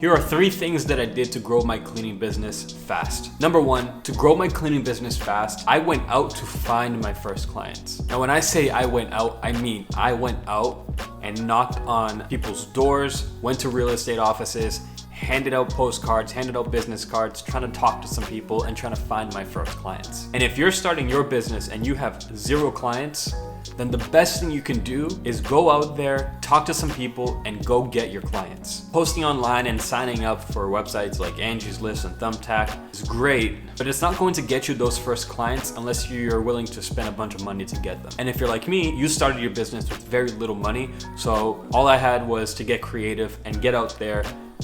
Here are 3 things that I did to grow my cleaning business fast. Number 1, to grow my cleaning business fast, I went out to find my first clients. Now, when I say I went out, I mean I went out and knocked on people's doors, went to real estate offices, handed out postcards, handed out business cards, trying to talk to some people and trying to find my first clients. And if you're starting your business and you have 0 clients, then the best thing you can do is go out there, talk to some people, and go get your clients. Posting online and signing up for websites like Angie's List and Thumbtack is great, but it's not going to get you those first clients unless you're willing to spend a bunch of money to get them. And if you're like me, you started your business with very little money, so all I had was to get creative and get out there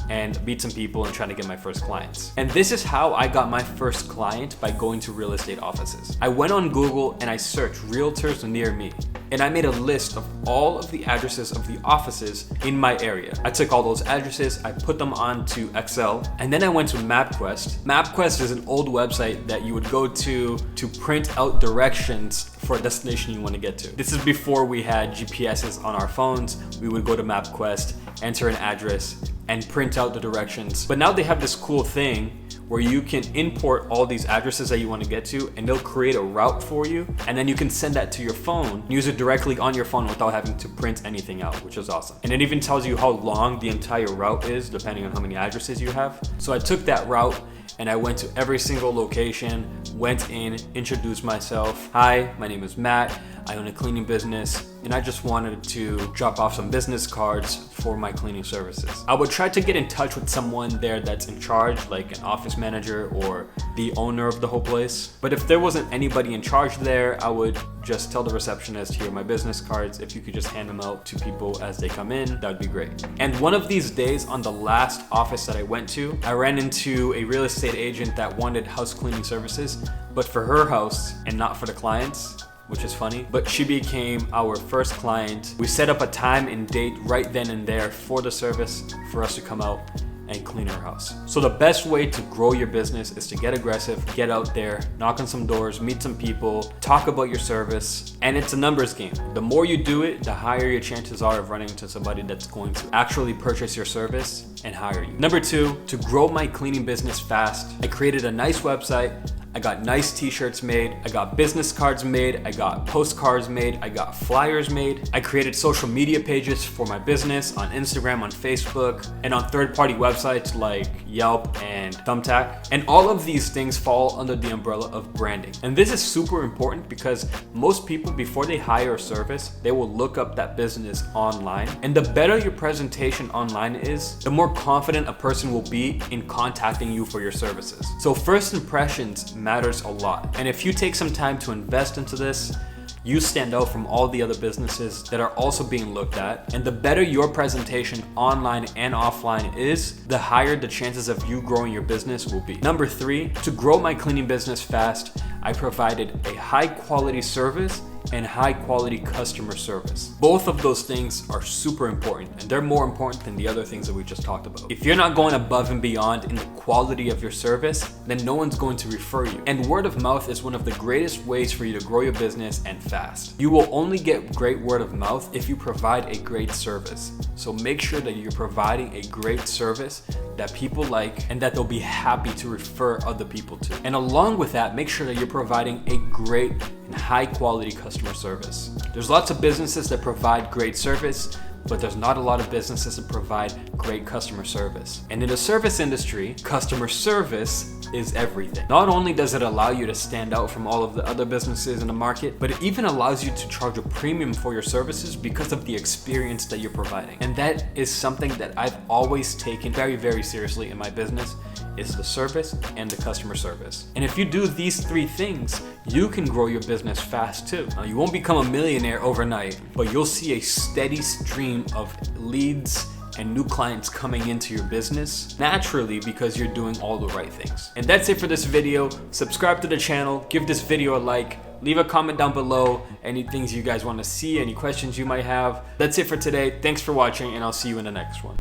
and meet some people and trying to get my first clients. And this is how I got my first client, by going to real estate offices. I went on Google and I searched realtors near me. And I made a list of all of the addresses of the offices in my area. I took all those addresses, I put them onto Excel, and then I went to MapQuest. MapQuest is an old website that you would go to print out directions for a destination you want to get to. This is before we had GPSs on our phones. We would go to MapQuest, enter an address, and print out the directions. But now they have this cool thing where you can import all these addresses that you want to get to, and they'll create a route for you, and then you can send that to your phone, use it directly on your phone without having to print anything out, which is awesome. And it even tells you how long the entire route is depending on how many addresses you have. So I took that route and I went to every single location, went in, introduced myself. Hi, my name is Matt. I own a cleaning business, and I just wanted to drop off some business cards for my cleaning services. I would try to get in touch with someone there that's in charge, like an office manager or the owner of the whole place. But if there wasn't anybody in charge there, I would just tell the receptionist, here are my business cards. If you could just hand them out to people as they come in, that would be great. And one of these days, on the last office that I went to, I ran into a real estate agent that wanted house cleaning services, but for her house and not for the clients, which is funny, but she became our first client. We set up a time and date right then and there for the service for us to come out and clean her house. So the best way to grow your business is to get aggressive, get out there, knock on some doors, meet some people, talk about your service, and it's a numbers game. The more you do it, the higher your chances are of running into somebody that's going to actually purchase your service and hire you. Number 2, to grow my cleaning business fast, I created a nice website. I got nice t-shirts made, I got business cards made, I got postcards made, I got flyers made. I created social media pages for my business on Instagram, on Facebook, and on third-party websites like Yelp and Thumbtack. And all of these things fall under the umbrella of branding. And this is super important because most people, before they hire a service, they will look up that business online. And the better your presentation online is, the more confident a person will be in contacting you for your services. So first impressions matters a lot. And if you take some time to invest into this, you stand out from all the other businesses that are also being looked at. And the better your presentation online and offline is, the higher the chances of you growing your business will be. Number 3, to grow my cleaning business fast, I provided a high quality service and high quality customer service. Both of those things are super important, and they're more important than the other things that we just talked about. If you're not going above and beyond in the quality of your service, then no one's going to refer you. And word of mouth is one of the greatest ways for you to grow your business, and fast. You will only get great word of mouth if you provide a great service. So make sure that you're providing a great service that people like and that they'll be happy to refer other people to. And along with that, make sure that you're providing a great and high quality customer service. There's lots of businesses that provide great service, but there's not a lot of businesses that provide great customer service. And in the service industry, customer service is everything. Not only does it allow you to stand out from all of the other businesses in the market, but it even allows you to charge a premium for your services because of the experience that you're providing. And that is something that I've always taken very, very seriously in my business, is the service and the customer service. And if you do these 3 things, you can grow your business fast too. Now, you won't become a millionaire overnight, but you'll see a steady stream of leads and new clients coming into your business naturally because you're doing all the right things. And that's it for this video. Subscribe to the channel, give this video a like, leave a comment down below, any things you guys want to see, any questions you might have. That's it for today. Thanks for watching, and I'll see you in the next one.